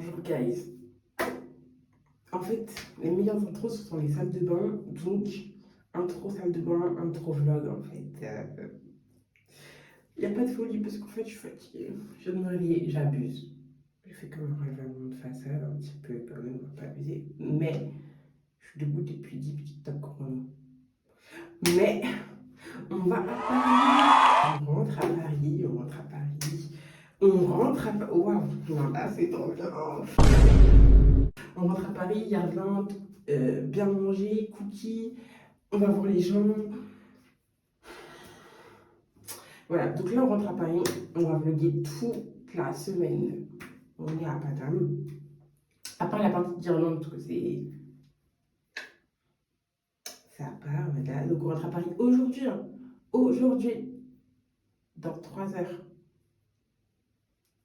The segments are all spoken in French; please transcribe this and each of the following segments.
Bonjour guys. En fait, les meilleures intros ce sont les salles de bain, donc intro salle de bain, intro vlog en fait. Il n'y a pas de folie parce qu'en fait je suis fatiguée. Je viens de me réveiller, j'abuse. Je fais comme un rêvement de façade un petit peu quand même, on va pas abuser. Mais je suis debout depuis 10 petites top chrono. Mais on va à Paris. On rentre à Paris, on rentre à Paris. On rentre à Paris. Waouh, non, là c'est trop bien. On rentre à Paris, il y a bien manger, cookies, on va voir les gens. Voilà, donc là on rentre à Paris, on va vlogger toute la semaine. On est à Paname. À part la partie d'Irlande, parce que c'est à part, voilà. Donc on rentre à Paris aujourd'hui. Aujourd'hui, dans 3 heures,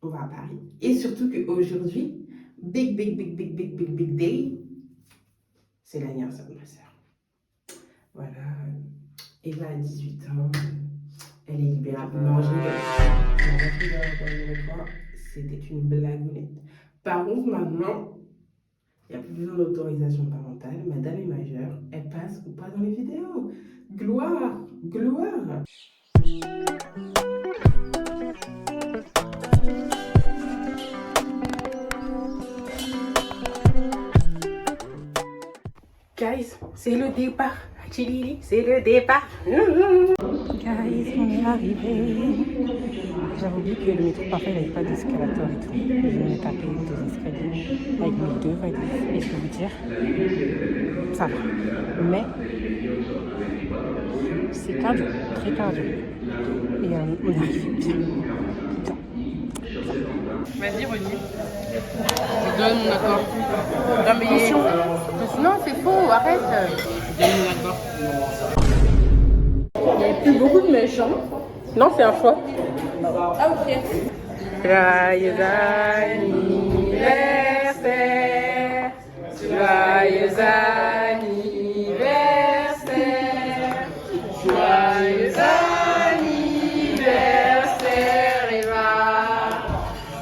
on va à Paris. Et surtout qu'aujourd'hui, big day, c'est l'anniversaire de ma soeur. Voilà, Eva a 18 ans, elle est libérable. Non, je rigole. C'était une blagounette. Par contre, maintenant, il n'y a plus besoin d'autorisation parentale. Madame est majeure, elle passe ou pas dans les vidéos. Gloire, gloire. Guys, c'est le départ. Chili, c'est le départ. Guys, on est arrivé. J'avais oublié que le métro parfait n'avait pas d'escalator et tout. Je vais taper 2 escaliers avec mes 2 valises. Et je peux vous dire, ça va. Mais c'est cardio, très cardio. Et on arrive bien. Vas-y, redis. Je donne mon accord. Non, mais sinon, c'est faux, arrête. Je donne mon accord. Il n'y a plus beaucoup de méchants. Non, c'est un choix. Ah, ok. Joyeux anniversaire. Joyeux anniversaire. Joyeux anniversaire, Eva.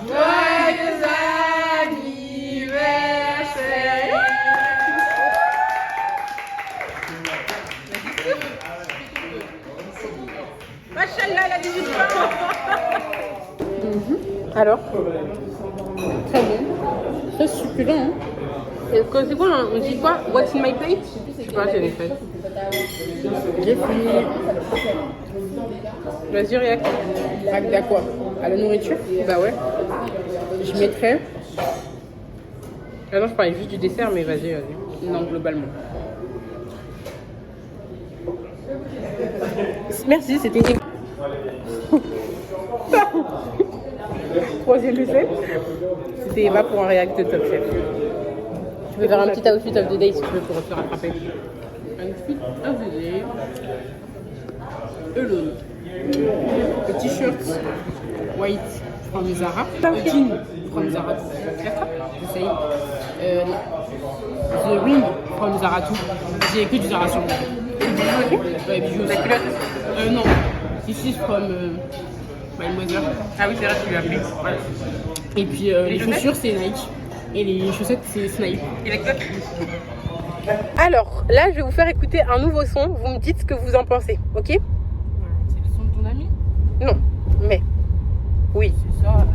Joyeux anniversaire. Machallah, elle a 18 ans. Alors, très bon, très succulent. Hein. C'est quoi, on dit quoi? What's in my plate? Je sais pas, j'ai les faits. J'ai fini. Vas-y, réac. Réac à quoi? À la nourriture? Bah ouais. Je mettrais. Ah non, je parlais juste du dessert, mais vas-y. Non, globalement. Merci, c'était une. Troisième essai. C'était Eva pour un react de Top Chef. Tu peux faire un petit outfit of the day si tu veux pour te rattraper. Outfit of the day. Alone. Le t-shirt white from Zara. Le jean from Zara. J'essaye. The ring from Zara too. J'ai que du Zara sur moi. Ouais, bijoux. La culotte non. This is from Mademoiselle. Ah oui, c'est vrai, tu lui as appelé. Ouais. Et puis les chaussures, c'est Nike. Et les chaussettes, c'est Snipe. Et la culotte. Alors, là, je vais vous faire écouter un nouveau son. Vous me dites ce que vous en pensez, ok? C'est le son de ton ami? Non, mais. Oui. C'est ça.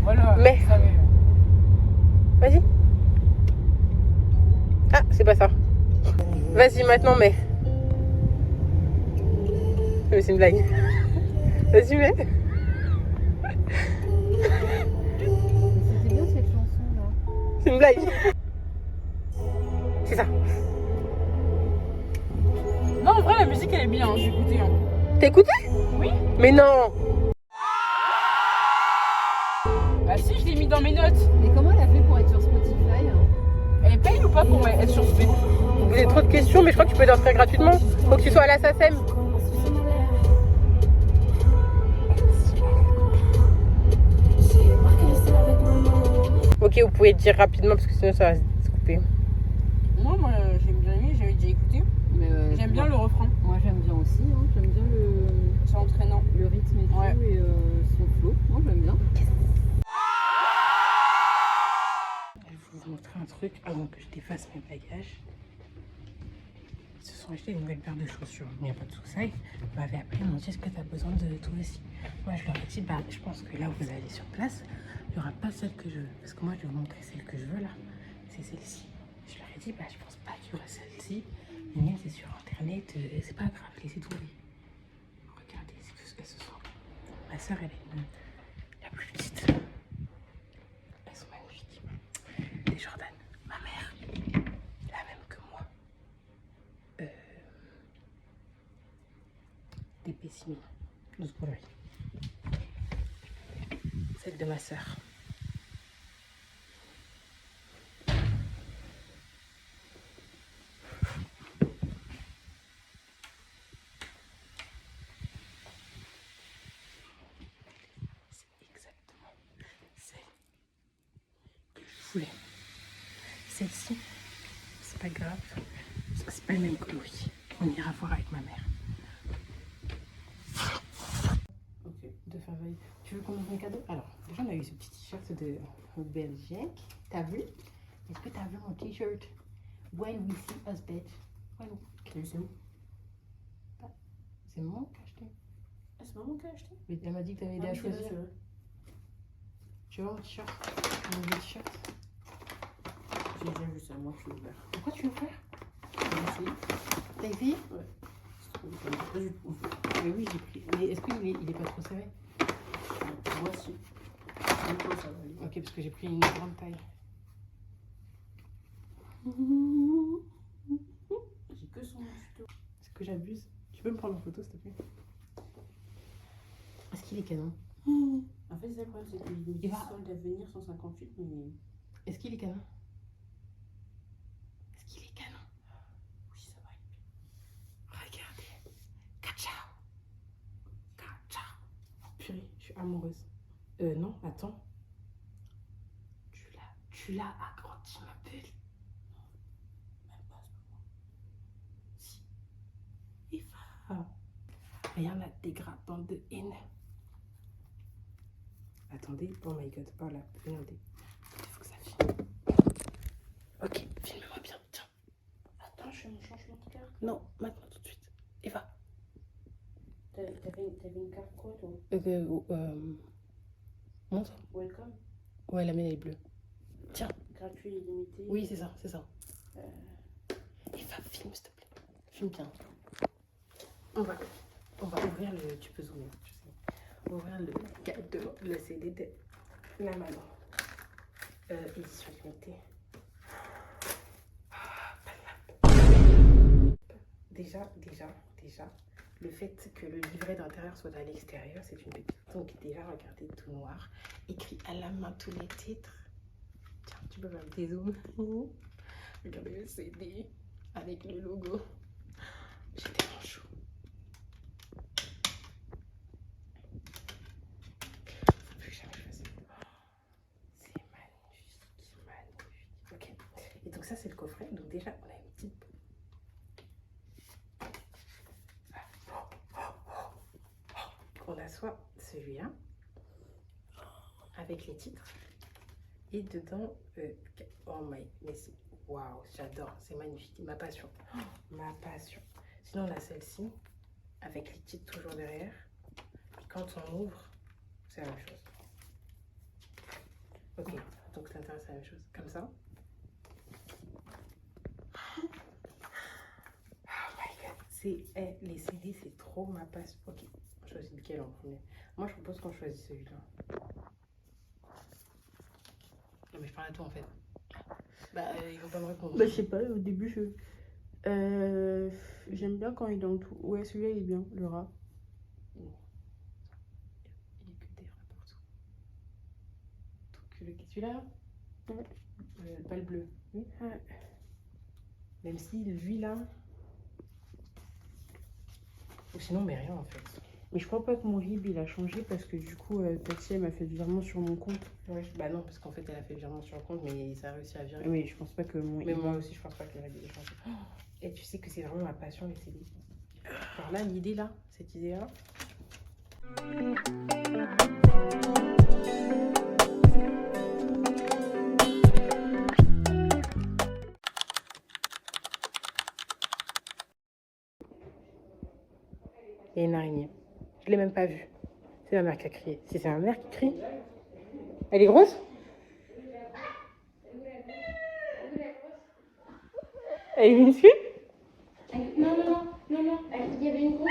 Voilà. Mais. Vas-y. Ah, c'est pas ça. Vas-y, maintenant, mais. Mais c'est une blague. Vas-y, mais. C'était bien cette chanson-là. C'est une blague. C'est ça. Non, en vrai, la musique, elle est bien. J'ai écouté. Hein. T'as écouté? Oui. Mais non. Bah si, je l'ai mis dans mes notes. Mais comment elle a fait pour être sur Spotify? Elle est payée ou pas pour être sur Spotify? Vous avez trop de questions, mais je crois que tu peux l'inscrire gratuitement. Faut que tu sois à la SACEM. Ok, vous pouvez dire rapidement parce que sinon ça va se couper. Moi j'aime bien aimer, j'avais déjà écouté. J'aime bien le refrain. Moi j'aime bien aussi, hein. J'aime bien c'est entraînant. Le rythme et tout, ouais. Et son flow. Moi j'aime bien. montrer un truc avant que je défasse mes bagages. Ils se sont achetés une nouvelle paire de chaussures. Il n'y a pas de soucis. Ils m'avaient appelé, ils m'ont dit est-ce que tu as besoin de toi aussi. Moi, je leur ai dit bah, je pense que là où vous allez sur place, il n'y aura pas celle que je veux. Parce que moi, je vais vous montrer celle que je veux là. C'est celle-ci. Je leur ai dit bah, je pense pas qu'il y aura celle-ci. Mais c'est sur internet, c'est pas grave, laissez tomber. Regardez ce que ce soit. Ma soeur, elle est la plus petite. Elles sont magnifiques. Des Jordan. Ma mère, la même que moi. Des Pessimi. 12 pour lui. Celle de ma soeur. Oui. Celle-ci, c'est pas grave, parce que c'est pas le même que lui. On ira voir avec ma mère. Ok, de faveur. Tu veux qu'on ouvre un cadeau? Alors, déjà, on a eu ce petit t-shirt de Belgique. T'as vu? Est-ce que t'as vu mon t-shirt? When we see us, bitch. When... C'est où? C'est maman qui a acheté. Ah, c'est maman qui a acheté? Mais elle m'a dit que t'avais aidé à choisir. Tu vois mon t-shirt? Mon nouveau t-shirt? J'ai déjà vu ça, moi je l'ai ouvert. Pourquoi tu veux faire? J'ai essayé. T'as essayé? Ouais. C'est trop pas du tout. Mais oui, j'ai pris. Mais est-ce qu'il est pas trop serré? Moi si. C'est trop ça va aller. Ok, parce que j'ai pris une grande taille. J'ai que son tuto. Est-ce que j'abuse? Tu peux me prendre en photo, s'il te plaît? Est-ce qu'il est canon? En fait, c'est le problème, c'est qu'il me dit solde à venir 158, mais. Est-ce qu'il est canon? Est-ce qu'il est canon? Oui, ça va être bien. Regardez. Kachao. Kachao. Purée, je suis amoureuse. Non, attends. Tu l'as agrandi, ma belle. Même pas à ce moment. Si. Eva. Rien n'a dégradant de haine. Attendez, oh my god, oh là, regardez. Il faut que ça filme. Ok, filme-moi bien, tiens. Attends, je fais mon changement de carte. Non, maintenant tout de suite. Eva. T'avais une carte quoi, toi? Montre. Welcome. Ouais, la mienne elle est bleue. Tiens. Gratuit, illimité. Oui, c'est ça, c'est ça. Eva, filme s'il te plaît. Filme bien. On va ouvrir le. Tu peux zoomer, je sais. On va ouvrir le cadeau, le CD de la maman. Édition limitée. Déjà, le fait que le livret d'intérieur soit à l'extérieur, c'est une petite. Donc déjà, regardez, tout noir. Écrit à la main tous les titres. Tiens, tu peux faire des zooms. Regardez le CD avec le logo. J'ai tellement chaud. Faut plus que jamais je fasse ça. C'est magnifique, magnifique. Ok. Et donc ça, c'est le coffret. Donc déjà, on a une petite. On a soit celui-là avec les titres et dedans oh my, mais c'est waouh, j'adore, c'est magnifique, ma passion, ma passion. Sinon on a celle-ci avec les titres toujours derrière et quand on ouvre c'est la même chose. Ok, donc l'intérieur c'est la même chose, comme ça. Oh my god, c'est les CD, c'est trop ma passion. Ok, on choisit lequel en premier? Moi je propose qu'on choisisse celui-là. Non mais je parle à toi en fait. Bah ils vont pas me répondre. Bah je sais pas, au début j'aime bien quand il est dans le tout. Ouais, celui-là il est bien, le rat. Il n'y a que des rats partout. Donc celui-là, Ouais. pas le bleu. Oui. Ouais. Même si lui là. Ou sinon mais rien en fait. Mais je crois pas que mon RIB il a changé parce que du coup Taxi elle m'a fait le virement sur mon compte. Ouais, bah non parce qu'en fait elle a fait le virement sur le compte mais ça a réussi à virer. Oui, je pense pas que mon Mais moi aussi je pense pas qu'il ait changé. Et tu sais que c'est vraiment ma passion les CD. Alors là l'idée là, cette idée là. Il y a une araignée. Je l'ai même pas vue. C'est ma mère qui a crié. Si c'est ma mère qui crie. Elle est grosse? Elle est minuscule? Non, il y avait une grosse.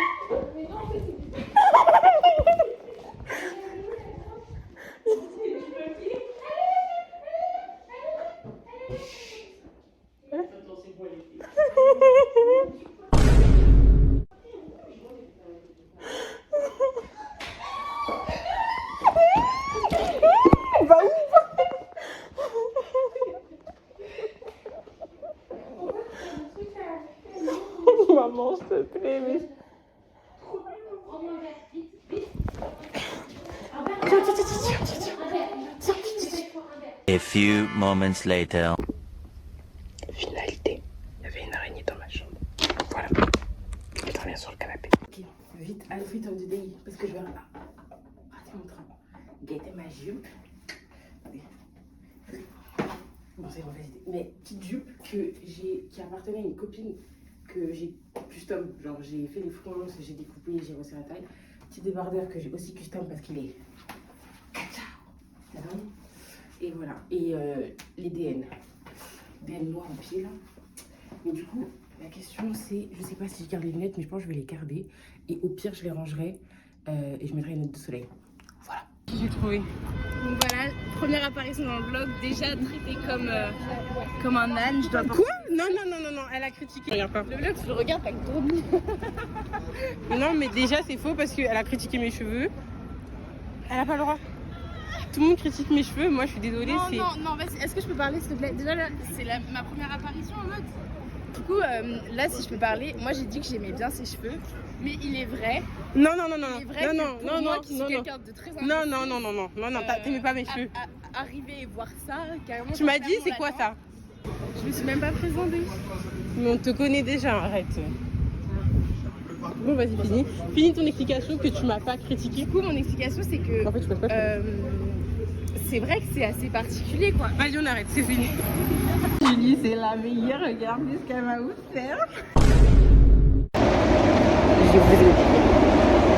Maman, s'il te plaît, mais... A few moments later. Finalité. Il y avait une araignée dans ma chambre. Voilà. Je dormais sur le canapé. Ok, vite, outfit of the day, parce que je vais rater mon train. Guetter ma jupe. Attendez. Bon, c'est bon, vas-y. Mais petite jupe qui appartenait à une copine que j'ai custom. Genre, j'ai fait les fronts, j'ai découpé, j'ai resserré la taille. Petit débardeur que j'ai aussi custom parce qu'il est. Et voilà. Et les DN. DN noirs en pied là. Mais du coup, la question c'est, je sais pas si je garde les lunettes, mais je pense que je vais les garder. Et au pire, je les rangerai et je mettrai une lunettes de soleil. Voilà. J'ai trouvé. Donc voilà, première apparition dans le vlog, déjà traité comme un âne. Je dois Quoi? Non, elle a critiqué. Regarde pas. Le vlog, je le regarde avec trop de Non, mais déjà, c'est faux parce qu'elle a critiqué mes cheveux. Elle a pas le droit. Tout le monde critique mes cheveux, moi je suis désolée. Non, vas-y, est-ce que je peux parler s'il te plaît? Déjà là, c'est ma première apparition en mode. Du coup, là, si je peux parler, moi j'ai dit que j'aimais bien ses cheveux, mais il est vrai. Non, Il est vrai que pour moi, qui suis quelqu'un de très non, t'aimais pas mes cheveux. Arriver et voir ça, carrément. Tu m'as dit, c'est quoi ça? Je me suis même pas présentée. Mais on te connaît déjà, arrête. Bon, vas-y, finis. Finis ton explication que tu m'as pas critiqué. Du coup, mon explication, c'est que. En fait, je peux pas. C'est vrai que c'est assez particulier, quoi. Vas-y, on arrête, c'est fini. Julie, c'est la meilleure, regardez ce qu'elle m'a offert. Je voulais.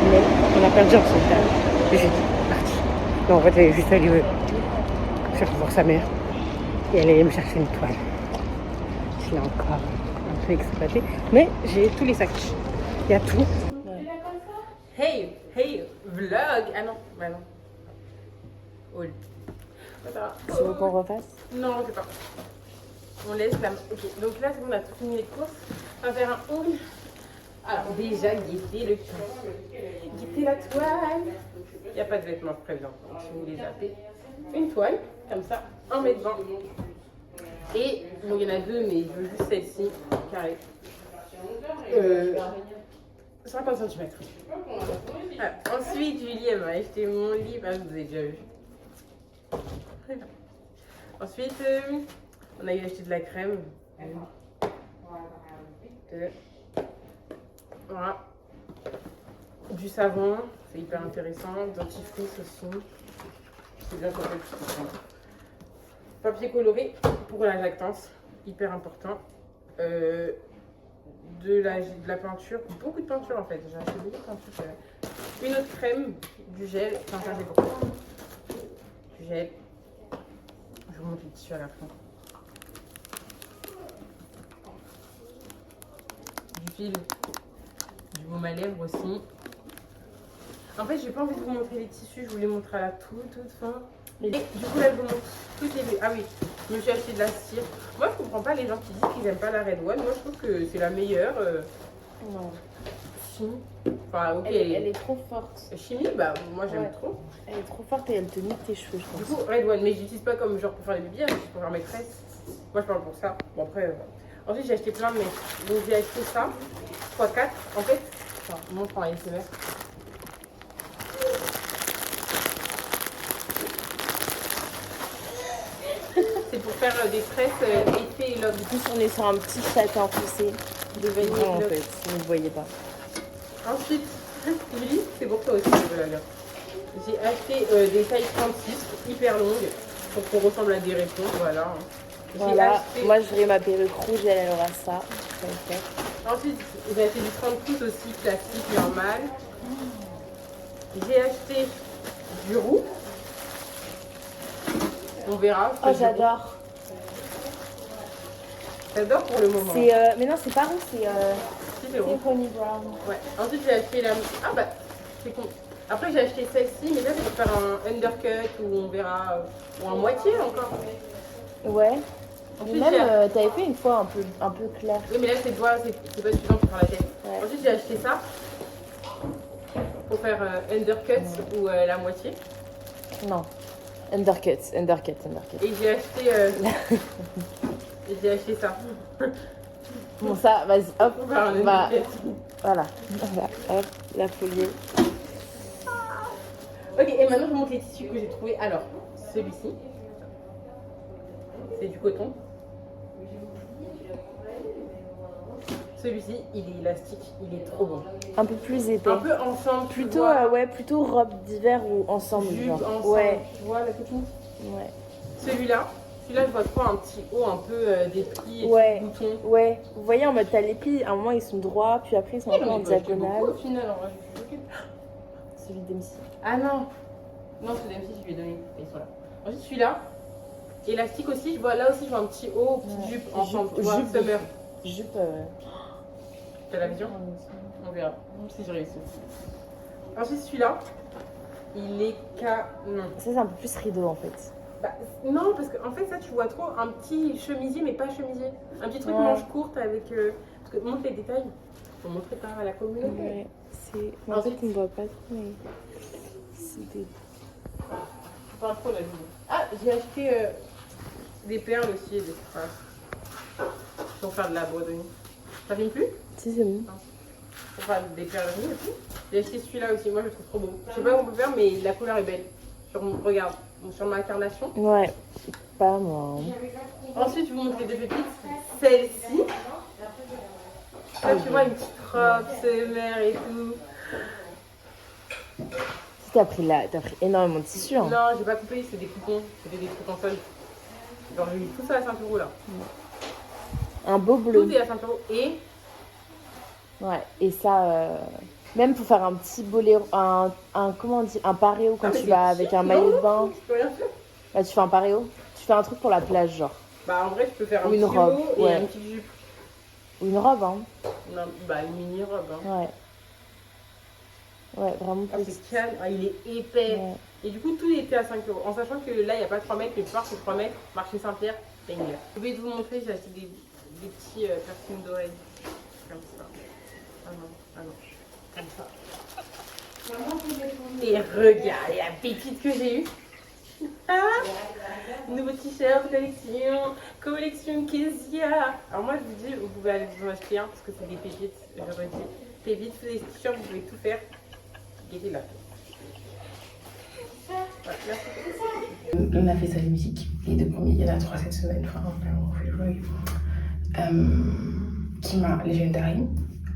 Mais on a perdu en sauvetage. Et j'ai dit, parti. Non, en fait, elle est juste allée faire voir sa mère. Et elle allait me chercher une toile. Je l'ai encore un peu exploité. Mais j'ai tous les sacs. Il y a tout. Hey, vlog. Ah non, bah non. Oh. Tu veux qu'on refasse? Non, on fait pas. On laisse la... Ok, donc là, c'est bon, on a tout fini les courses. On va faire un haul. Alors, déjà, guetter le cul. Guetter la toile. Il n'y a pas de vêtements, je préviens. Donc, si vous les zappez. Une toile, comme ça, 1 mètre 20. Et, bon, il y en a deux, mais je veux juste celle-ci, carré. 50 cm. Voilà. Ensuite, Julie, elle m'a acheté mon lit. Bah, vous avez déjà vu. Très bien. Ensuite, on a eu acheté de la crème. Voilà. Du savon, c'est hyper intéressant. Dentifrice aussi. C'est bien qu'on fait le petit. Papier coloré pour la lactance, hyper important. De la peinture, beaucoup de peinture en fait. J'ai acheté beaucoup de peinture. Une autre crème, du gel. Enfin, ça c'est beaucoup. Du gel. Je vous montre le tissu à la fin. Du fil, du baume à lèvres aussi. En fait, j'ai pas envie de vous montrer les tissus, je vous les montre à la toute fin. Et du coup, là, je vous montre toutes les... Ah oui, je me suis acheté de la cire. Moi, je comprends pas les gens qui disent qu'ils n'aiment pas la Red One. Moi, je trouve que c'est la meilleure. Non. Si. Enfin, ok. Elle est trop forte. Chimie, bah, moi, j'aime trop. Elle est trop forte et elle te nique tes cheveux, je Du pense. coup, Red One, mais j'utilise pas comme genre pour faire des billets, c'est pour faire mes tresses. Moi, je parle pour ça. Bon, après, ensuite, j'ai acheté plein de mèches. Donc, j'ai acheté ça, x4. En fait, enfin, je montre en ASMR. C'est pour faire des tresses effet et lock. Du coup, on est sur un petit châtain foncé de vanille Non, en lock. fait. Vous ne voyez pas. Ensuite, Julie, c'est pour toi aussi, je veux la lire. J'ai acheté des tailles 36, hyper longues, pour qu'on ressemble à des réponses, voilà. J'ai Voilà. acheté... Moi, j'aurai ma perruque rouge et elle aura ça. Ça va faire. Ensuite, j'ai acheté du 30 pouces aussi, classique, normal. J'ai acheté du roux. On verra. Oh, j'adore. J'adore pour le moment. Mais non, c'est pas roux, c'est Si, c'est roux. honey brown. Ouais. Ensuite, j'ai acheté la. Ah bah, c'est con. Après, j'ai acheté celle-ci, mais là, c'est pour faire un undercut ou on verra. Ou en moitié encore. Ouais. Ensuite, Et même, t'avais fait une fois un peu clair. Oui, mais là, c'est pas suffisant pour faire la tête. Ouais. Ensuite, j'ai acheté ça pour faire undercut ou la moitié. Non. Undercut. Et j'ai acheté. Et j'ai acheté ça. Bon, ça, vas-y, hop. Pour faire un Bah, undercut. voilà. Hop, la folie. Ok, et maintenant, je vous montre les tissus que j'ai trouvés. Alors, celui-ci, c'est du coton. Celui-ci, il est élastique, il est trop bon. Un peu plus épais. Un peu ensemble, tu Plutôt, vois. ouais, plutôt robe d'hiver ou ensemble. Jupe genre. ensemble, Ouais, tu vois la copine. ouais. Celui-là, je vois trop un petit haut un peu des plis et Ouais. des boutons. Ouais, vous voyez en mode t'as les plis, à un moment ils sont droits, puis après ils sont un peu en diagonale. Au final, en vrai, je m'occupe. Celui d'MC. Ah non. Non, celui d'MC, je lui ai donné. Ils sont là. Ensuite, celui-là, élastique aussi. Je vois, là aussi, je vois un petit haut, petite Ouais. jupe ensemble. Jupe- Tu vois, jupe- summer. Jupe. T'as la vision? On verra. Si je réussis. Ensuite, celui-là, il est canon. Ça c'est un peu plus rideau en fait. Bah, non, parce qu'en fait, ça, tu vois trop un petit chemisier, mais pas chemisier. Un petit truc Ouais. manche courte avec. Parce que montre les détails. Faut montrer pas à la communauté. Ouais, c'est. En fait on ne voit pas trop, mais. C'est des. Pas trop la vidéo. Ah, j'ai acheté des perles aussi et des strass. Pour faire de la broderie. Ça filme plus? Si, c'est bon. Pour faire des perleries et tout. J'ai acheté celui-là aussi, moi je le trouve trop beau. Je sais pas comment on peut faire, mais la couleur est belle. Regarde, sur ma carnation. Ouais, pas moi. hein. Ensuite, je vous montre les deux pépites. Celle-ci. Là, tu vois, une petite robe, summer et tout. Si t'as pris énormément de tissu. Hein. Non, j'ai pas coupé, c'est des coupons. C'était des trucs en solde. Genre, j'ai mis tout ça à 5 € là. Un beau bleu. Tout est à 5 €. Et Ouais, et ça, même pour faire un petit boléro, comment on dit, un paréo quand Ah, mais tu c'est vas avec chiant, un maillot de bain. je peux rien faire. Là, tu fais un paréo. Tu fais un truc pour la plage, genre. Bah, en vrai, tu peux faire un Ou une petit robe, haut et ouais. une petite jupe. Ou une robe, hein. Non, bah, une mini-robe. Hein. Ouais. Ouais, vraiment Ah, petit. c'est calme. Ah, il est épais. Ouais. Et du coup, tout était à 5 €. En sachant que là, il n'y a pas 3 mètres, mais le plupart, c'est 3 mètres. Marché Saint-Pierre, banger. Je vais vous montrer, j'ai acheté des petits piercings d'oreilles. Comme ça. Ah non, ah non. Comme ça. Et regarde la pépite que j'ai eue. Ah, nouveau t-shirt, collection Kezia. Alors moi je vous dis, vous pouvez aller vous en acheter un parce que c'est des pépites, je redis. Pépites, c'est des t-shirts, vous pouvez tout faire. Guettez là. Voilà, merci. On a fait sa musique, les deux premiers, il y en a 3 cette semaine, enfin on fait le vlog. Kima Legendary,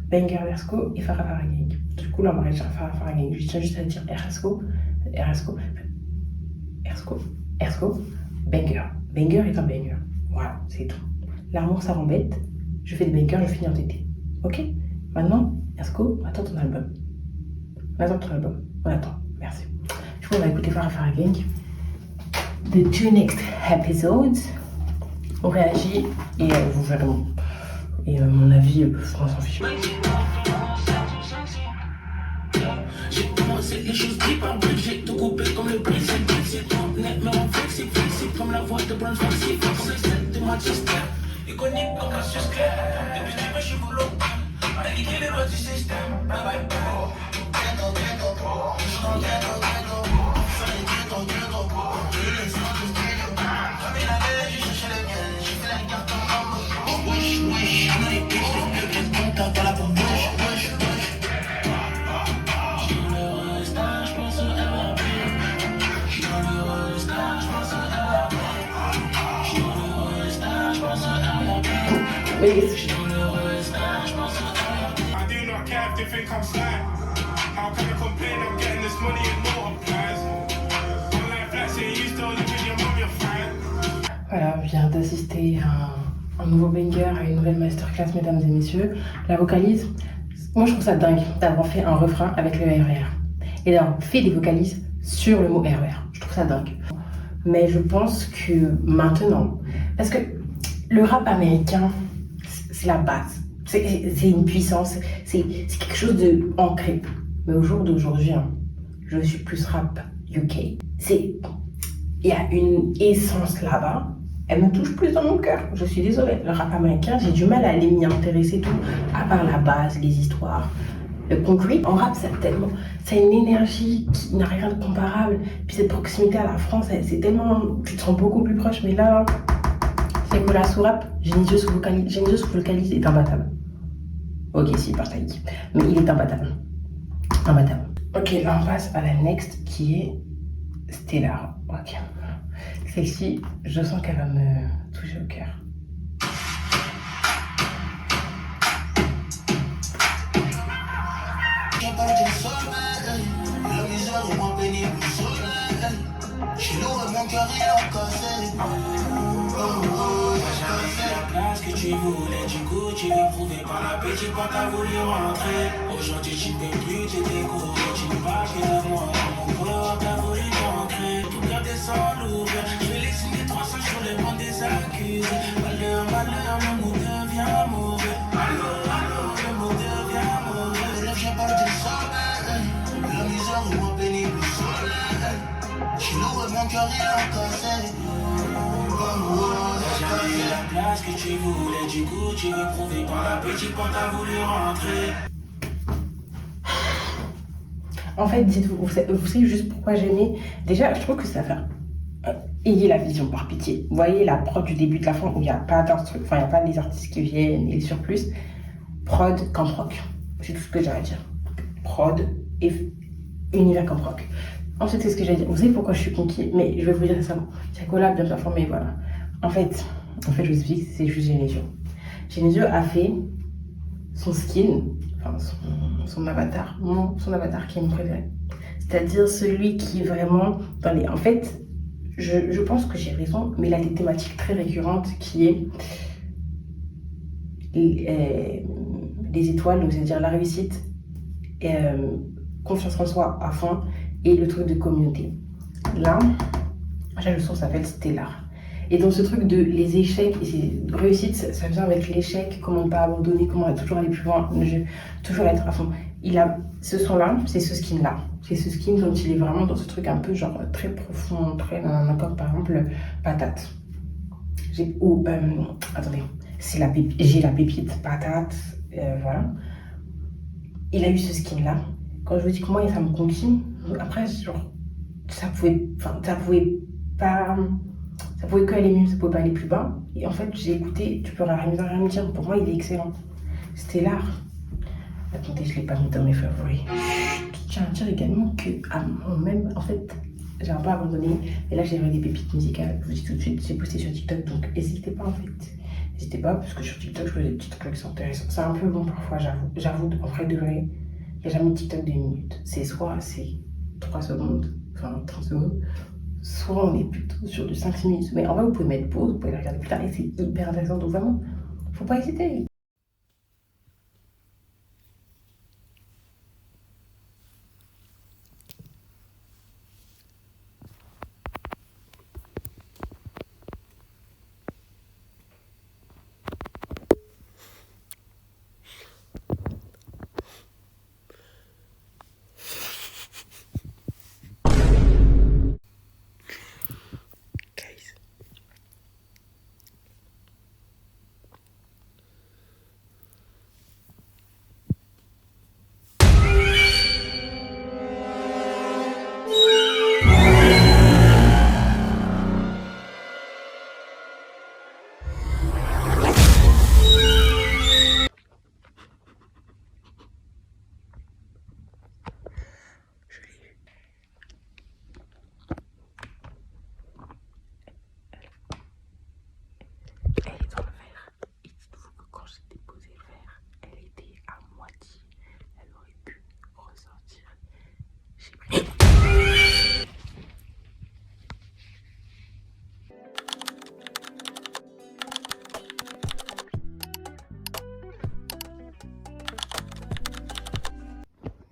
Banger Ersco et Farah Farah Gang. Du coup là on va réussir à Farah Farah Gang. Je tiens juste à dire Ersco, Banger. Banger est un banger. Voilà, c'est tout. L'amour ça m'embête, je fais des bangers, je finis en tété. Ok? Maintenant, Ersco, on attend ton album. On attend ton album. On attend. Merci. Du coup on va écouter Farah Farah Gang. The 2 next episodes. On réagit et vous verrez mon avis, on s'en fiche. J'ai commencé les choses deep en briques, j'ai tout coupé comme le bris, c'est trop net, mais on flexible comme la voix de Brown Foxy, c'est celle de Manchester, iconique comme un susclair, depuis que je suis boulot, on a quitté les lois du système, bye bye bye. Oui. I do not care if they think I'm sly. How can I complain? I'm getting this money and multiplies. Online flexing, you still living your mum, you're fine. Voilà, je viens d'assister à un nouveau banger, à une nouvelle masterclass, mesdames et messieurs. La vocalise, moi je trouve ça dingue d'avoir fait un refrain avec le RER et d'avoir fait des vocalises sur le mot RER. Je trouve ça dingue. Mais je pense que maintenant, parce que le rap américain, c'est la base. C'est une puissance, c'est quelque chose de ancré. Mais au jour d'aujourd'hui, hein, je suis plus rap UK. Il y a une essence là-bas. Elle me touche plus dans mon cœur. Je suis désolée. Le rap américain, j'ai du mal à aller m'y intéresser tout, à part la base, les histoires. Le concret, en rap, c'est une énergie qui n'a rien de comparable. Puis cette proximité à la France, c'est tellement, tu te sens beaucoup plus proche. Mais là, c'est que la sous-rap, Genesis Vocalise est imbattable. Ok, si, par taille. Mais il est imbattable. Imbattable. Ok, là on passe à la next qui est Stellar. Ok. Celle-ci, je sens qu'elle va me toucher au cœur. Que tu voulais, du coup tu veux prouver par l'appétit quand t'as voulu rentrer. Aujourd'hui tu ne peux plus te découvrir, tu ne parles que de moi. Mon corps t'as voulu t'ancrer, tout garder sans l'ouvrir. Je vais les signer 300 sur les bancs des accusés. Malheur, malheur, le mot devient mauvais. Allô, le mot devient mauvais. Le rêve j'ai pas du sommeil, la misère est moins pénible au soleil. Je suis lourd et mon cœur il est cassé. J'avais eu la place que tu voulais, du coup tu veux prouver par l'appétit quand t'as voulu rentrer. En fait, dites-vous, vous savez juste pourquoi j'ai mis. Déjà, je trouve que ça fait. Ayez la vision, par pitié. Vous voyez la prod du début de la fin où il n'y a pas d'instru, enfin, il n'y a pas les artistes qui viennent et les surplus. Prod comme rock. C'est tout ce que j'ai à dire. Prod et univers comme rock. Ensuite, c'est ce que j'ai à dire. Vous savez pourquoi je suis conquis? Mais je vais vous dire ça. Tiakola bien performé, voilà. En fait, je vous explique, c'est juste Genesio. Genesio a fait son skin, enfin son avatar, son avatar qui est mon préféré. C'est-à-dire celui qui est vraiment dans les... En fait, je pense que j'ai raison, mais il a des thématiques très récurrentes qui est les étoiles, donc c'est-à-dire la réussite, confiance en soi à fond, et le truc de communauté. Là, la leçon s'appelle Stellar. Et dans ce truc de les échecs et réussite, ça vient avec l'échec, comment ne pas abandonner, comment toujours aller plus loin, toujours être à fond. Il a ce son-là, c'est ce skin-là. C'est ce skin dont il est vraiment dans ce truc un peu genre très profond, très comme par exemple Patate. Attendez, j'ai la pépite Patate, voilà. Il a eu ce skin-là. Quand je vous dis que moi, ça me conquit, après, genre, ça pouvait que aller mieux, ça pouvait pas aller plus bas. Et en fait, j'ai écouté, tu peux rien me dire, pour moi, il est excellent. C'était l'art. Attendez, je l'ai pas mis dans mes favoris. Je tiens à dire également que, même, en fait, j'ai un peu abandonné. Et là, j'ai vu des pépites musicales. Je vous dis tout de suite, j'ai posté sur TikTok, donc n'hésitez pas, en fait. N'hésitez pas, parce que sur TikTok, je fais des petits trucs qui sont intéressants. C'est un peu long parfois, j'avoue, en vrai de vrai. Il n'y a jamais de TikTok d'1 minute. C'est soit c'est 3 secondes, enfin 30 secondes, soit on est plutôt sur du 5-6 minutes. Mais en vrai, vous pouvez mettre pause, vous pouvez le regarder plus tard et c'est hyper intéressant. Donc vraiment, faut pas hésiter.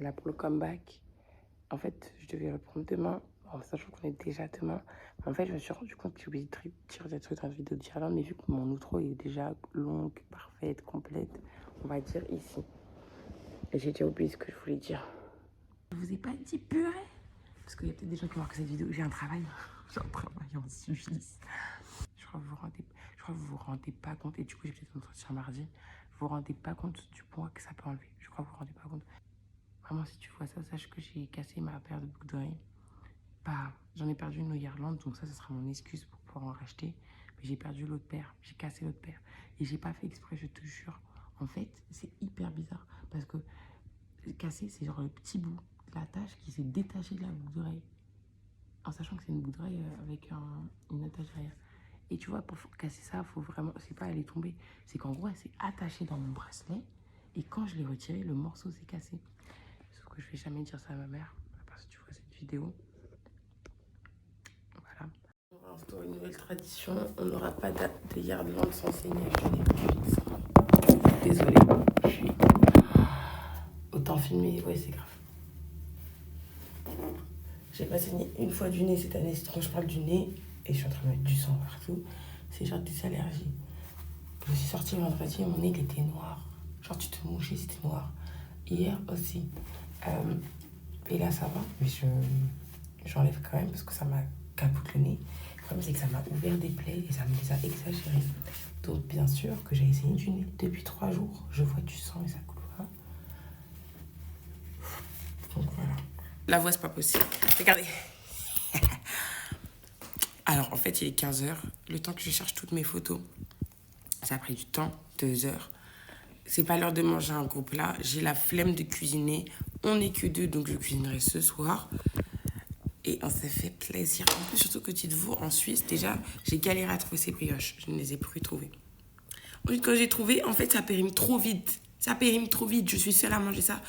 là pour le comeback. En fait, je devais reprendre demain, en sachant qu'on est déjà demain. En fait, je me suis rendu compte que j'ai oublié de tirer des trucs dans la vidéo de Girland, mais vu que mon outro est déjà longue, parfaite, complète, on va dire ici. Et j'ai déjà oublié ce que je voulais dire. Je vous ai pas dit purée, parce qu'il y a peut-être des gens qui vont voir que cette vidéo, j'ai un travail en Suisse. Je crois que vous vous rendez pas compte, et du coup j'ai peut-être un entretien mardi, vous vous rendez pas compte du poids que ça peut enlever. Je crois que vous vous rendez pas compte. Vraiment, si tu vois ça, sache que j'ai cassé ma paire de boucles d'oreilles. J'en ai perdu une au Girland, donc ça sera mon excuse pour pouvoir en racheter. Mais j'ai perdu l'autre paire, j'ai cassé l'autre paire. Et j'ai pas fait exprès, je te jure. En fait, c'est hyper bizarre, parce que cassé, c'est genre le petit bout de l'attache qui s'est détaché de la boucle d'oreille. En sachant que c'est une boucle d'oreille avec une attache derrière. Et tu vois, pour casser ça, faut vraiment, c'est pas elle est tombée. C'est qu'en gros, elle s'est attachée dans mon bracelet. Et quand je l'ai retiré, le morceau s'est cassé. Sauf que je vais jamais dire ça à ma mère, parce que tu vois cette vidéo. Voilà. On va instaurer une nouvelle tradition. On n'aura pas de Girland sans saigner. Je n'ai plus. Désolée. Je suis... Autant filmer, ouais, c'est grave. J'ai pas saigné une fois du nez cette année. C'est trop, je parle du nez et je suis en train de mettre du sang partout. C'est genre des allergies. Je suis sortie vendredi, mon nez il était noir. Genre tu te mouchais, c'était noir. Hier aussi. Et là ça va, mais j'enlève quand même parce que ça m'a capote le nez. Le problème c'est que ça m'a ouvert des plaies et ça me les a exagérées. Donc bien sûr que j'ai essayé du nez. Depuis 3 jours, je vois du sang et ça coule pas. Donc voilà. La voix c'est pas possible. Regardez. Alors en fait il est 15h. Le temps que je cherche toutes mes photos, ça a pris du temps, 2 heures. C'est pas l'heure de manger un gros plat. J'ai la flemme de cuisiner. On n'est que 2, donc je cuisinerai ce soir. Et on s'est fait plaisir. En plus, surtout que dites-vous, en Suisse, déjà, j'ai galéré à trouver ces brioches. Je ne les ai plus trouvées. Ensuite, quand j'ai trouvé, en fait, ça périme trop vite. Ça périme trop vite. Je suis seule à manger ça.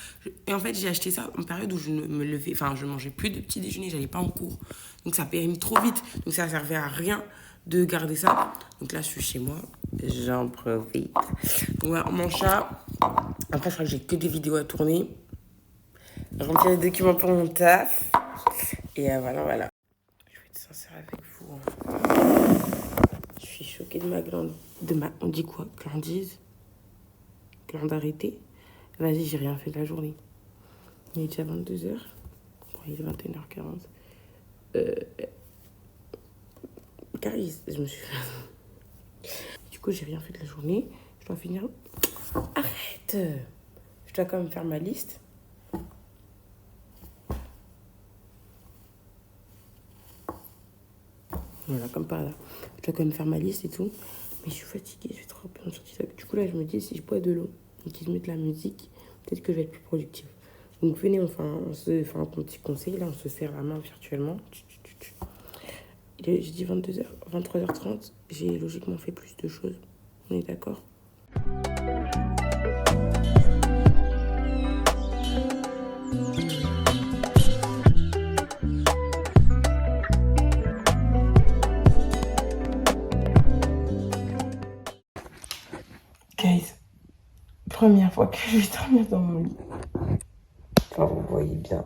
Et en fait, j'ai acheté ça en période où je ne me levais... Enfin, je mangeais plus de petit déjeuner. J'allais pas en cours. Donc, ça périme trop vite. Donc, ça servait à rien de garder ça. Donc là, je suis chez moi. J'en profite. Donc, voilà, on mange ça. Après, je crois que j'ai que des vidéos à tourner. Remplir les documents pour mon taf. Et voilà. Je vais être sincère avec vous. Je suis choquée de ma glande. On dit quoi? Glandise? Glande arrêtée? Vas-y, j'ai rien fait de la journée. Il est déjà 22h. Bon, il est 21h40. Caris, je me suis... Du coup, j'ai rien fait de la journée. Je dois finir... Arrête! Je dois quand même faire ma liste. Voilà, comme par là. Je dois quand même faire ma liste et tout. Mais je suis fatiguée, je vais trop bien sur TikTok. Du coup, là, je me dis, si je bois de l'eau et qu'ils mettent la musique, peut-être que je vais être plus productive. Donc, venez, on se fait un petit conseil. Là, on se serre la main virtuellement. J'ai dit 22h, 23h30. J'ai logiquement fait plus de choses. On est d'accord? Guys, première fois que je vais dormir dans mon lit. Enfin, vous voyez bien,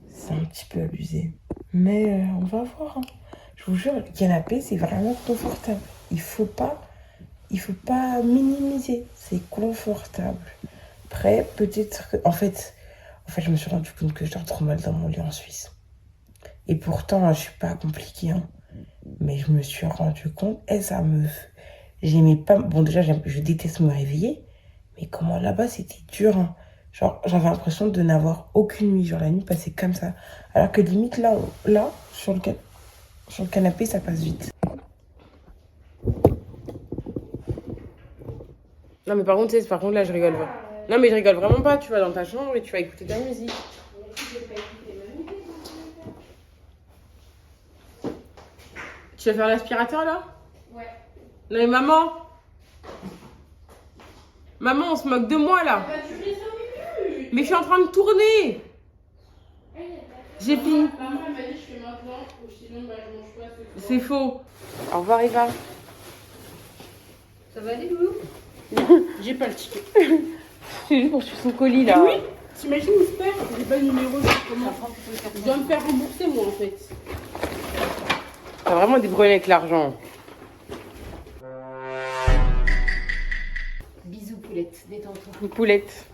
c'est un petit peu abusé. Mais on va voir. Hein. Je vous jure, le canapé, c'est vraiment confortable. Il faut pas minimiser. C'est confortable. Après, peut-être que... En fait, je me suis rendu compte que je dors trop mal dans mon lit en Suisse. Et pourtant, je suis pas compliquée. Hein. Mais je me suis rendu compte, j'aimais pas... Bon, déjà, je déteste me réveiller. Mais comment là-bas, c'était dur. Hein. Genre, j'avais l'impression de n'avoir aucune nuit. Genre, la nuit passait comme ça. Alors que limite, là sur le canapé, ça passe vite. Non, mais par contre, là, je rigole pas. Non, mais je rigole vraiment pas. Tu vas dans ta chambre et tu vas écouter ta musique. Tu vas faire l'aspirateur, là? Ouais. Non, mais maman, on se moque de moi, là. Mais je suis en train de tourner. J'ai fini. Maman m'a dit je fais maintenant, ou sinon je mange pas ce soir. C'est faux. Au revoir, Eva. Ça va aller, Loulou? J'ai pas le ticket. C'est juste pour suivre son colis, là. Oui, T'imagines, Mister, j'ai pas le numéro, comment je dois me faire rembourser, moi, en fait. T'as vraiment des problèmes avec l'argent. Bisous poulette, détends-toi. Une poulette.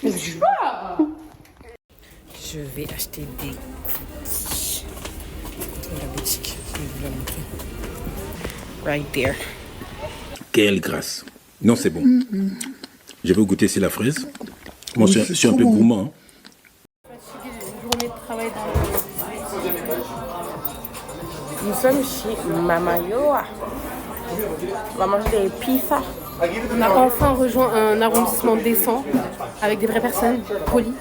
Mais je sais pas. Je vais acheter des cookies. Dans la boutique, je vais vous la montrer. Right there. Quelle grâce. Non, c'est bon. Je vais goûter, c'est la fraise. Moi, je suis un peu gourmand. Hein. Fatiguée d'une journée de travail dans Nous sommes chez Mama Yoa. On va manger des pizzas. On a enfin rejoint un arrondissement décent, avec des vraies personnes, polies.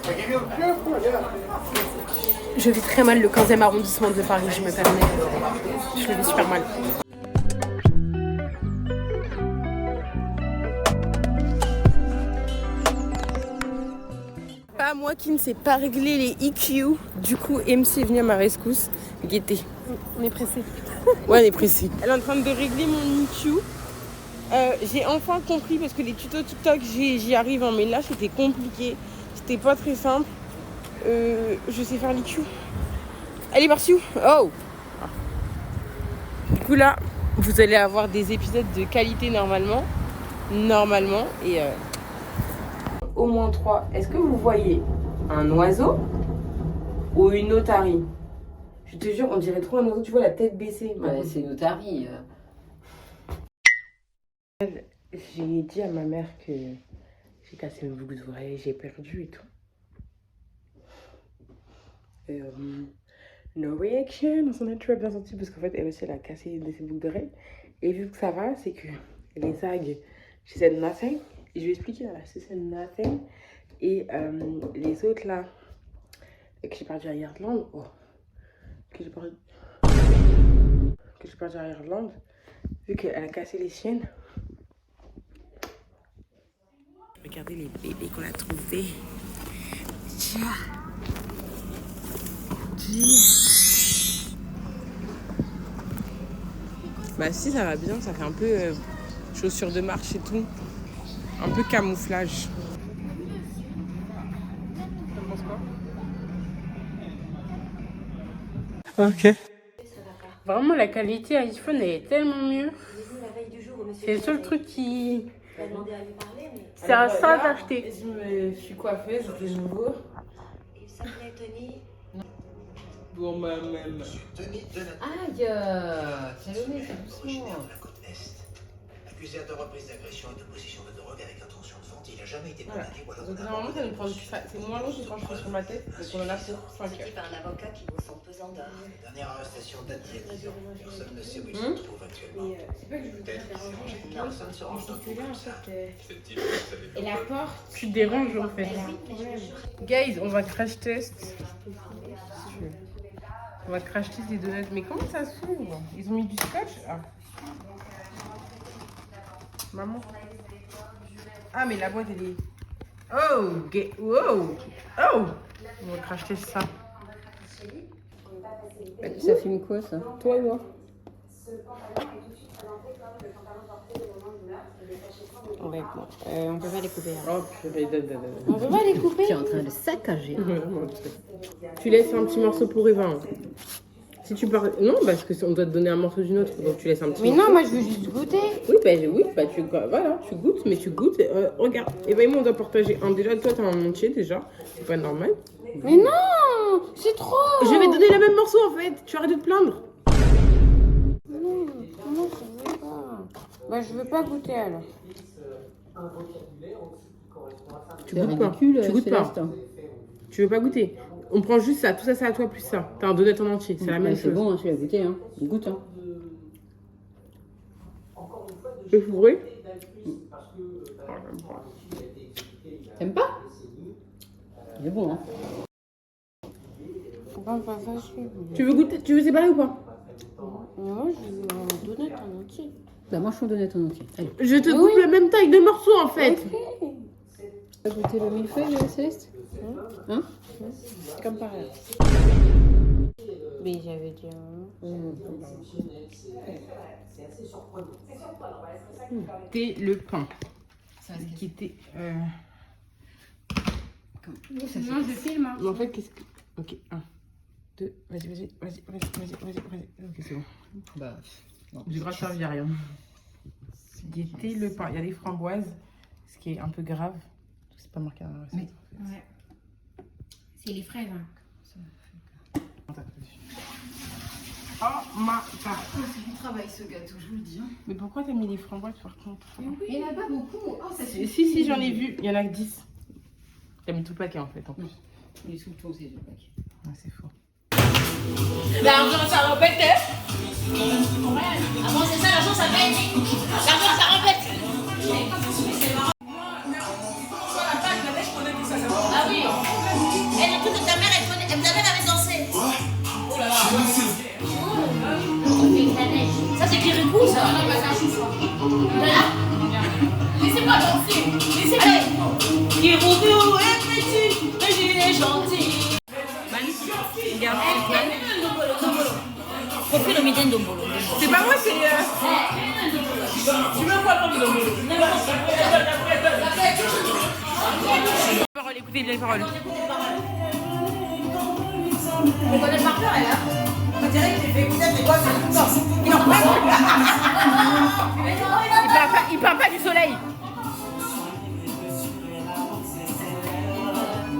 Je vis très mal le 15e arrondissement de Paris, je me permets. Je le vis super mal. Pas moi qui ne sais pas régler les EQ. Du coup, MC est venu à ma rescousse. Guettez. On est pressés. Ouais, on est précis. Elle est en train de régler mon EQ. J'ai enfin compris parce que les tutos TikTok, j'y arrive, hein, mais là c'était compliqué. C'était pas très simple. Je sais faire l'EQ. Elle est partie où? Oh! Du coup, là, vous allez avoir des épisodes de qualité normalement. Et au moins 3. Est-ce que vous voyez un oiseau ou une otarie? Je te jure, on dirait trop un oiseau, tu vois la tête baissée. Ouais, c'est une otarie. J'ai dit à ma mère que j'ai cassé mes boucles d'oreilles, j'ai perdu et tout. No reaction, on s'en est toujours bien senti parce qu'en fait elle aussi elle a cassé de ses boucles d'oreilles. Et vu que ça va, c'est que les zags, she said nothing. Et je vais expliquer là, she said nothing. Et les autres là, que j'ai perdu à Irlande, que j'ai perdu à Irlande, vu qu'elle a cassé les siennes. Regardez les bébés qu'on a trouvés. Bah si, ça va bien, ça fait un peu chaussures de marche et tout. Un peu camouflage. T'en penses quoi? Ok. Vraiment, la qualité iPhone, elle est tellement mieux. C'est le seul truc qui... C'est à ça d'acheter. Je me suis coiffée, c'était nouveau. Pour moi-même. Aïe, Salomé, c'est doucement. La côte Est. Accusé à 2 reprises d'agression et de possession de drogue avec intention de vente, il n'a jamais été Voilà. condamné ou alors Donc normalement ça nous prend c'est moins long que quand je fais sur ma tête, donc on en a pour 5 heures. par un avocat qui vaut son pesant d'or. La dernière arrestation date d'il y a 10 ans. Personne ne sait où il se trouve actuellement. C'est pas que je veux te déranger. Personne ne se range dans tout comme ça. Et la porte, tu te déranges en fait. Guys, on va crash test. On va crash test des donuts. Mais comment ça s'ouvre? Ils ont mis du scotch? Ah. Maman. Ah mais la boîte elle est... Oh, wow. Oh. On va crash test ça. Ça filme quoi ça? Toi et moi. Ouais, bon. On peut pas les couper. Hein. Oh purée, donne. On peut pas les couper. Tu es en train de saccager. Tu laisses un petit morceau pour Eva. Si tu parles... Non, parce qu'on doit te donner un morceau d'une autre, donc tu laisses un petit Mais morceau. non, moi je veux juste goûter. Tu goûtes, mais tu goûtes. Regarde, Eva et moi on doit partager un. Déjà, toi t'as un entier déjà, c'est pas normal. Mais non, c'est trop. Je vais te donner le même morceau en fait, tu arrêtes de te plaindre. Non, je veux pas. Bah je veux pas goûter alors. Tu goûtes pas. Tu goûtes pas. Tu veux pas goûter. On prend juste ça, tout ça c'est à toi plus ça. T'as un donut en entier, c'est la même chose. C'est bon, hein, tu l'as goûté. Hein. Goûte. Hein. C'est fourré. T'aimes pas? C'est bon, hein. Pas facile. Tu veux goûter, tu veux séparer ou pas? Mais moi je veux un donut en entier. Bah, mange ton donut en entier. Allez. Je te coupe la même taille de morceaux en fait. Tu as goûté le millefeuille, Céleste? Hein? C'est comme pareil. Mais j'avais dit C'était le pain. Qui était... Non, je filme. Hein. Mais en fait, qu'est-ce que. Ok, 1, 2, vas-y. Ok, c'est bon. Bah, non. J'ai grave servi à rien. Gaieté le pain. Il y a des framboises, ce qui est un peu grave. C'est pas marqué dans la recette. Ouais. C'est les fraises. Hein. Oh ma god. C'est du travail ce gâteau, je vous le dis. Hein. Mais pourquoi t'as mis les framboises par contre? Il n'y en a pas beaucoup. Oh, ça Si, j'en ai vu. Il y en a que 10. T'as mis tout le paquet en fait en plus. Il est sous le ton, c'est le paquet. Ouais, c'est faux. L'argent, ça répète, hein? Avant, c'est ça, l'argent, ça pète. L'argent, ça répète. Ah oui. Et le truc de ta mère, ta mère avait dansé. Oh là là. Ça, c'est Kirikou, ça. Non, mais c'est un chou. Voilà. Laissez-moi danser. Laissez-moi. Kirikou est petit, mais il est gentil. Profil au midi Ndombolo. C'est pas moi, c'est. Tu veux quoi comme Ndombolo? Écoutez les paroles. On connaît par cœur, elle, hein? On dirait qu'il fait écouter des voix tout le temps. Il parle pas du soleil.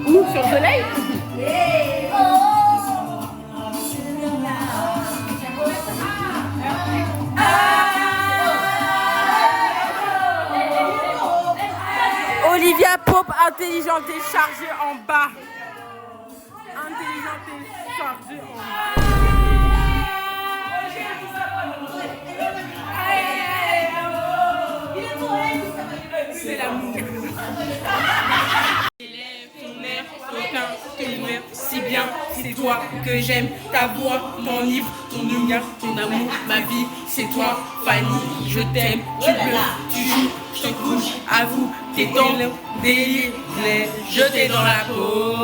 Où? Sur le soleil? Olivia Pope, intelligente et chargée en bas. Intelligente et chargée en bas. C'est l'amour. Si bien, c'est toi que j'aime, ta voix, ton livre, ton lumière, ton amour, ma vie, c'est toi, Fanny, je t'aime, tu pleures, tu joues, je te couche, avoue, t'es dans le délire, jeté dans la peau,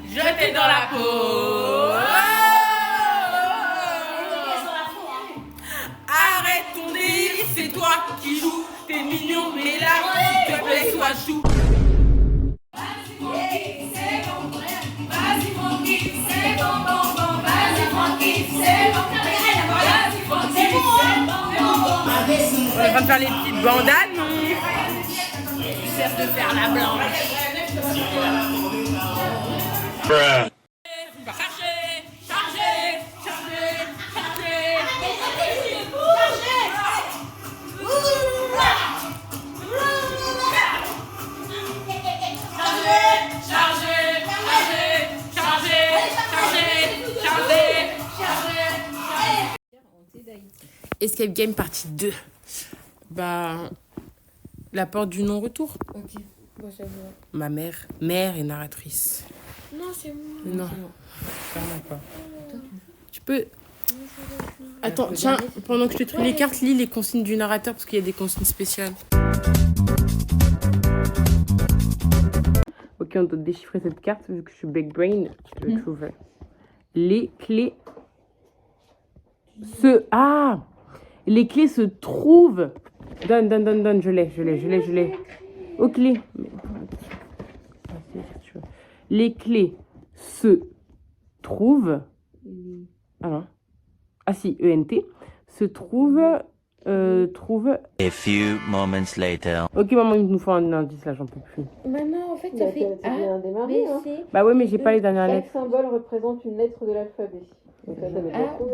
jeté dans la peau, arrête ton délire, c'est toi qui joues, t'es mignon, mais là, s'il te plaît, sois chou. On est en train de faire les petites bandanes. J'essaie de faire la blanche. Escape Game partie 2. Bah, la porte du non-retour. Ok. Bon, ça va. Ma mère et narratrice. Non, c'est moi. Non, clairement pas. Tu peux... Attends, tiens, pendant que je te trouve les cartes, lis les consignes du narrateur parce qu'il y a des consignes spéciales. Ok, on doit déchiffrer cette carte vu que je suis big brain. Je vais trouver. Les clés les clés se trouvent. Donne, je l'ai. Aux clés. Les clés se trouvent. Ah si, ENT. Se trouvent. A few moments later. Ok, maman, il nous faut un indice là, j'en peux plus. Maman, en fait, ça fait A, B, C. Bah ouais, mais j'ai pas les dernières lettres. Chaque symbole représente une lettre de l'alphabet. A,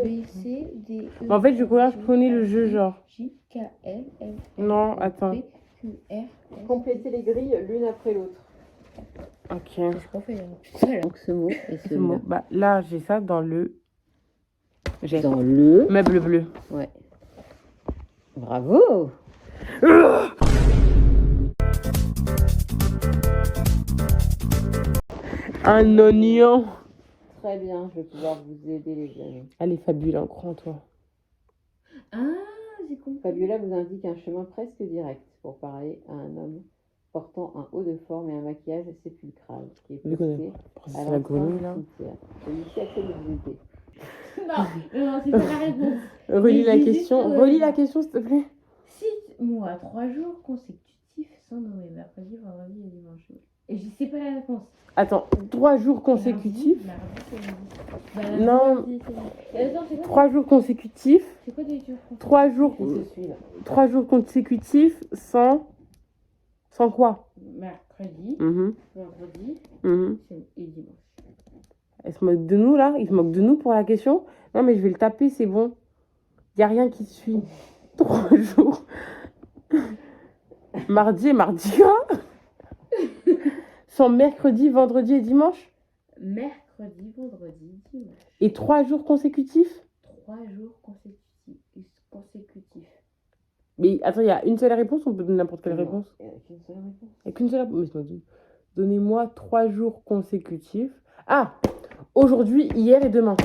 B, C, D, E. En fait, je connais le jeu, genre. J, K, L, M, Non, attends. P, Q, R, S. Complétez les grilles l'une après l'autre. Ok. Je crois qu'il y a plus ça, donc ce mot et Ce mot. Bah là, j'ai ça dans le. J'ai. Dans le... Meuble bleu. Ouais. Bravo. Un oignon. Très bien, je vais pouvoir vous aider les amis. Allez, Fabiola, on croit en toi. Ah, j'ai compris. Fabiola vous indique un chemin presque direct pour parler à un homme portant un haut de forme et un maquillage sépulcral qui est posté à C'est la grenouille là. Celui-ci essaie de vous aider. Non, c'est pas la réponse. Relis la Mais question. juste, Relis la question, s'il te plaît. Cite-moi 3 jours consécutifs consécutifs sans Noé, mercredi, vendredi et dimanche. Et je sais pas la réponse. Attends, 3 jours consécutifs. Mardi, c'est lundi. Non. Mardi, c'est lundi. Et attends, c'est quoi 3 jours consécutifs. C'est quoi des jours 3 jours. 3 jours consécutifs sans. Sans quoi? Mercredi, Mhm. vendredi Mhm. et dimanche. Elle se moque de nous là? Il se moque de nous pour la question? Non, mais je vais le taper, c'est bon. Il n'y a rien qui suit. 3 jours. Mardi et mardi gras. Sans mercredi, vendredi et dimanche. Mercredi, vendredi, dimanche. Et 3 jours consécutifs? 3 jours consécutifs. Mais attends, il y a une seule réponse, on peut donner n'importe quelle réponse? Il n'y a qu'une seule réponse. Il n'y a qu'une seule réponse. Mais donnez-moi 3 jours consécutifs. Ah! Aujourd'hui, hier et demain.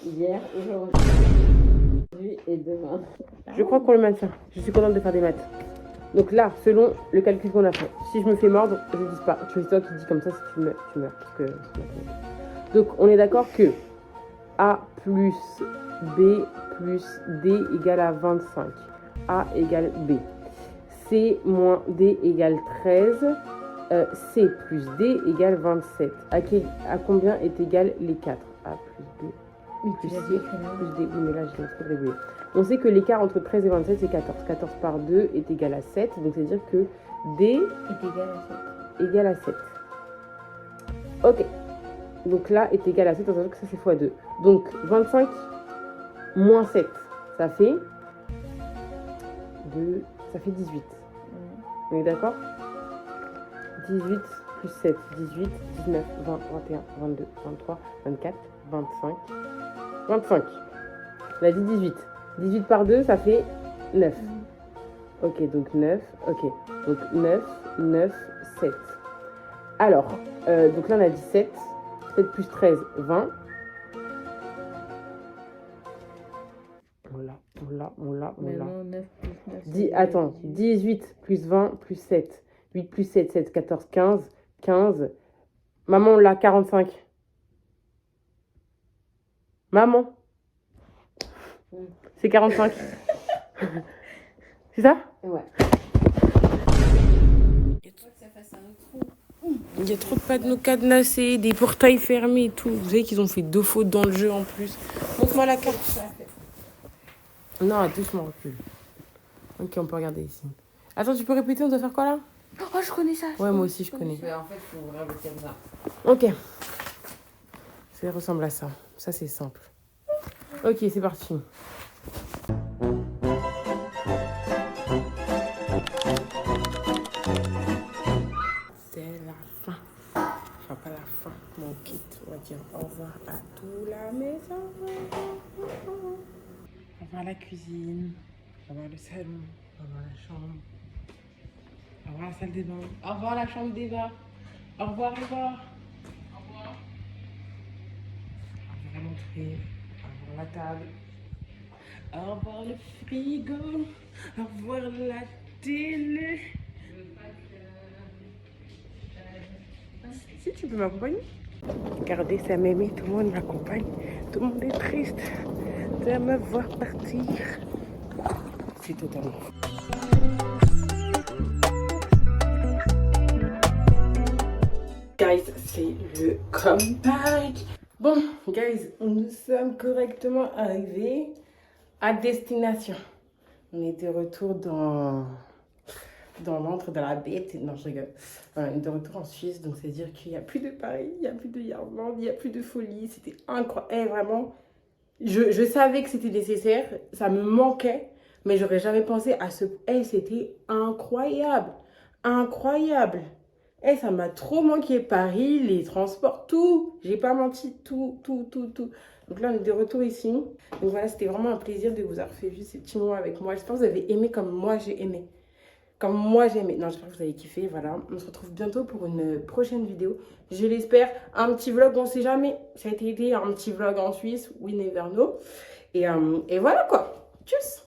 Hier, aujourd'hui et demain. Je crois qu'on le maintient. Je suis contente de faire des maths. Donc là, selon le calcul qu'on a fait, si je me fais mordre, je ne dis pas. C'est toi qui dis comme ça, si tu meurs, tu meurs. Parce que donc on est d'accord que A plus B plus D égale à 25. A égale B. C moins D égale 13. C plus D égale 27. À combien est égal les 4? A plus B plus C plus D. Oui, mais là, je laisse pas débrouiller. On sait que l'écart entre 13 et 27, c'est 14. 14 par 2 est égal à 7. Donc, c'est-à-dire que D est égal à 7. Ok. Donc là, est égal à 7, en sachant que ça, c'est x2. Donc, 25 moins 7, ça fait 2, ça fait 18. On est d'accord? 18 plus 7, 18, 19, 20, 21, 22, 23, 24, 25, 25. On a dit 18. 18 par 2, ça fait 9. Ok, donc 9. Ok, donc 9, 9, 7. Alors, donc là, on a dit 7. 7 plus 13, 20. On l'a. Non, 9 plus 9. Attends, 18 plus 20 plus 7. 8 plus 7, 7, 14, 15. 15. Maman, on l'a, 45. Maman. C'est 45. C'est ça? Ouais. Il y a trop de panneaux cadenassés, des portails fermés et tout. Vous savez qu'ils ont fait 2 fautes dans le jeu en plus. Montre-moi la carte. Non, doucement, recule. Ok, on peut regarder ici. Attends, tu peux répéter, on doit faire quoi là? Oh, je connais ça. Ouais, moi aussi, je connais. En fait, il faut ouvrir le cadenas. Ok. Ça ressemble à ça. Ça, c'est simple. Ok, c'est parti. C'est la fin. Enfin, pas la fin. Mon kit. On va dire au revoir à toute la maison. On va voir la cuisine. On va voir le salon. On va voir la chambre. Au revoir la salle des bains. Au revoir la chambre des bains. Au revoir, au revoir. Au revoir. Au revoir l'entrée. Au revoir la table. Au revoir le frigo. Au revoir la télé. Si tu peux m'accompagner. Regardez, ça m'aimait, tout le monde m'accompagne. Tout le monde est triste de me voir partir. C'est totalement fou. Guys, c'est le comeback. Bon, guys, nous sommes correctement arrivés à destination. On est de retour dans l'antre de la bête. Non, je rigole. Voilà, on est de retour en Suisse, donc c'est-à-dire qu'il n'y a plus de Paris, il n'y a plus de Irlande, il n'y a plus de folie. C'était incroyable. Vraiment, je savais que c'était nécessaire, ça me manquait, mais j'aurais jamais pensé à ce... c'était incroyable. Incroyable. Ça m'a trop manqué. Paris, les transports, tout. J'ai pas menti, tout. Donc là, on est de retour ici. Donc voilà, c'était vraiment un plaisir de vous avoir fait vivre ces petits moments avec moi. J'espère que vous avez aimé comme moi j'ai aimé. Comme moi j'ai aimé. Non, j'espère que vous avez kiffé. Voilà, on se retrouve bientôt pour une prochaine vidéo. Je l'espère. Un petit vlog, on sait jamais. Ça a été un petit vlog en Suisse. We never know. Et voilà quoi. Tchuss.